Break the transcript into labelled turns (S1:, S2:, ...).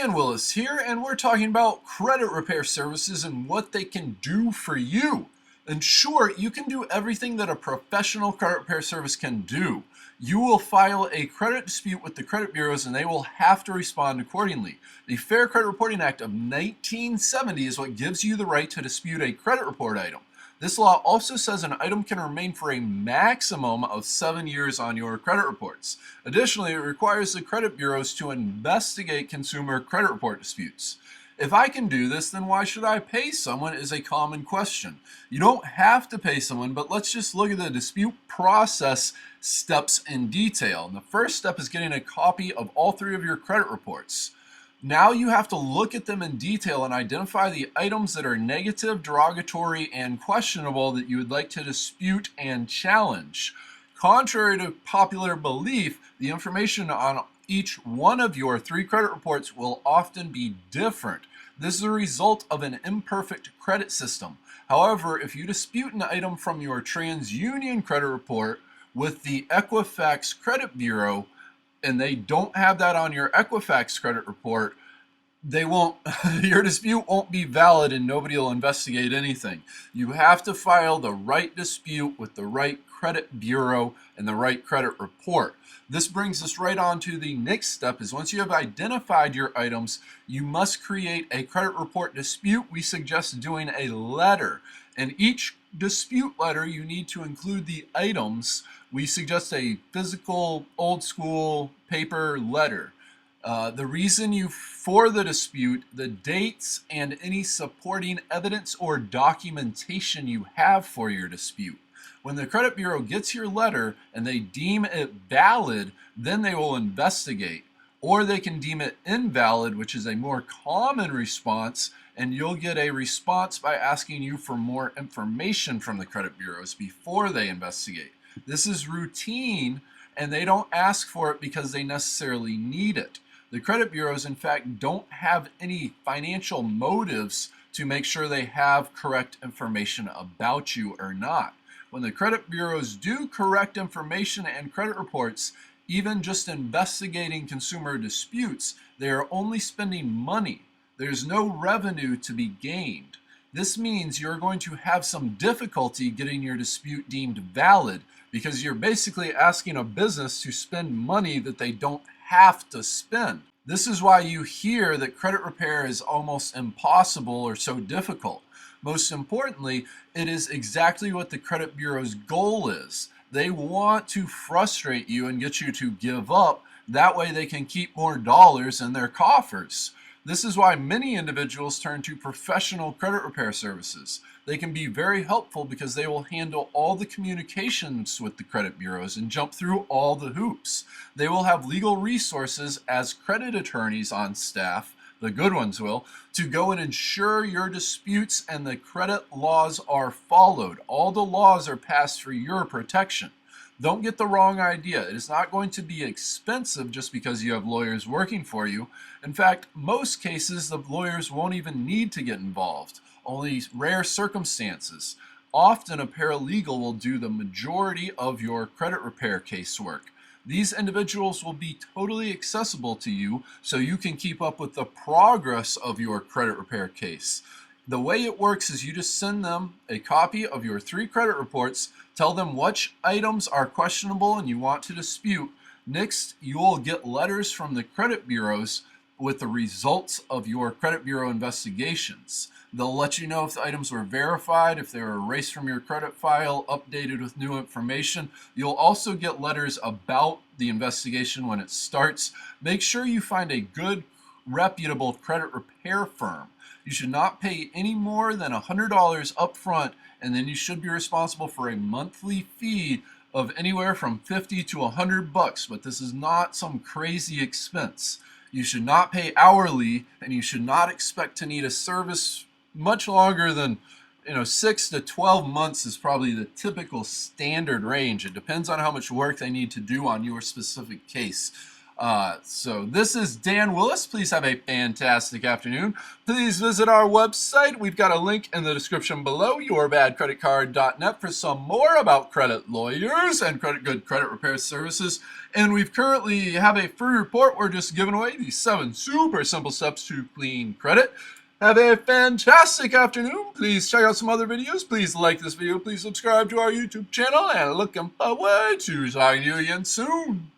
S1: Ryan Willis here, and we're talking about credit repair services and what they can do for you. In short, you can do everything that a professional credit repair service can do. You will file a credit dispute with the credit bureaus and they will have to respond accordingly. The Fair Credit Reporting Act of 1970 is what gives you the right to dispute a credit report item. This law also says an item can remain for a maximum of 7 years on your credit reports. Additionally, it requires the credit bureaus to investigate consumer credit report disputes. If I can do this, then why should I pay someone is a common question. You don't have to pay someone, but let's just look at the dispute process steps in detail. And the first step is getting a copy of all 3 of your credit reports. Now you have to look at them in detail and identify the items that are negative, derogatory, and questionable that you would like to dispute and challenge. Contrary to popular belief, the information on each one of your 3 credit reports will often be different. This is a result of an imperfect credit system. However, if you dispute an item from your TransUnion credit report with the Equifax Credit Bureau, and they don't have that on your Equifax credit report, your dispute won't be valid and nobody will investigate anything. You have to file the right dispute with the right credit bureau and the right credit report. This brings us right on to the next step is once you have identified your items, you must create a credit report dispute. We suggest doing a letter. In each dispute letter, you need to include the items. We suggest a physical, old school paper letter. The reason for the dispute, the dates, and any supporting evidence or documentation you have for your dispute. When the credit bureau gets your letter and they deem it valid, then they will investigate. Or they can deem it invalid, which is a more common response, and you'll get a response by asking you for more information from the credit bureaus before they investigate. This is routine, and they don't ask for it because they necessarily need it. The credit bureaus, in fact, don't have any financial motives to make sure they have correct information about you or not. When the credit bureaus do correct information and credit reports, even just investigating consumer disputes, they are only spending money. There's no revenue to be gained. This means you're going to have some difficulty getting your dispute deemed valid because you're basically asking a business to spend money that they don't have to spend. This is why you hear that credit repair is almost impossible or so difficult. Most importantly, it is exactly what the credit bureau's goal is. They want to frustrate you and get you to give up. That way they can keep more dollars in their coffers. This is why many individuals turn to professional credit repair services. They can be very helpful because they will handle all the communications with the credit bureaus and jump through all the hoops. They will have legal resources as credit attorneys on staff, the good ones will, to go and ensure your disputes and the credit laws are followed. All the laws are passed for your protection. Don't get the wrong idea. It is not going to be expensive just because you have lawyers working for you. In fact, most cases, the lawyers won't even need to get involved. Only rare circumstances. Often a paralegal will do the majority of your credit repair casework. These individuals will be totally accessible to you so you can keep up with the progress of your credit repair case. The way it works is you just send them a copy of your 3 credit reports, tell them which items are questionable and you want to dispute. Next, you will get letters from the credit bureaus with the results of your credit bureau investigations. They'll let you know if the items were verified, if they were erased from your credit file, updated with new information. You'll also get letters about the investigation when it starts. Make sure you find a good, reputable credit repair firm. You should not pay any more than $100 up front, and then you should be responsible for a monthly fee of anywhere from $50 to $100, but this is not some crazy expense. You should not pay hourly, and you should not expect to need a service much longer than 6 to 12 months is probably the typical standard range. It depends on how much work they need to do on your specific case. So this is Dan Willis. Please have a fantastic afternoon. Please visit our website. We've got a link in the description below, yourbadcreditcard.net, for some more about credit lawyers and good credit repair services. And we've currently have a free report. We're just giving away the 7 super simple steps to clean credit. Have a fantastic afternoon. Please check out some other videos. Please like this video. Please subscribe to our YouTube channel. And looking forward to talking to you again soon.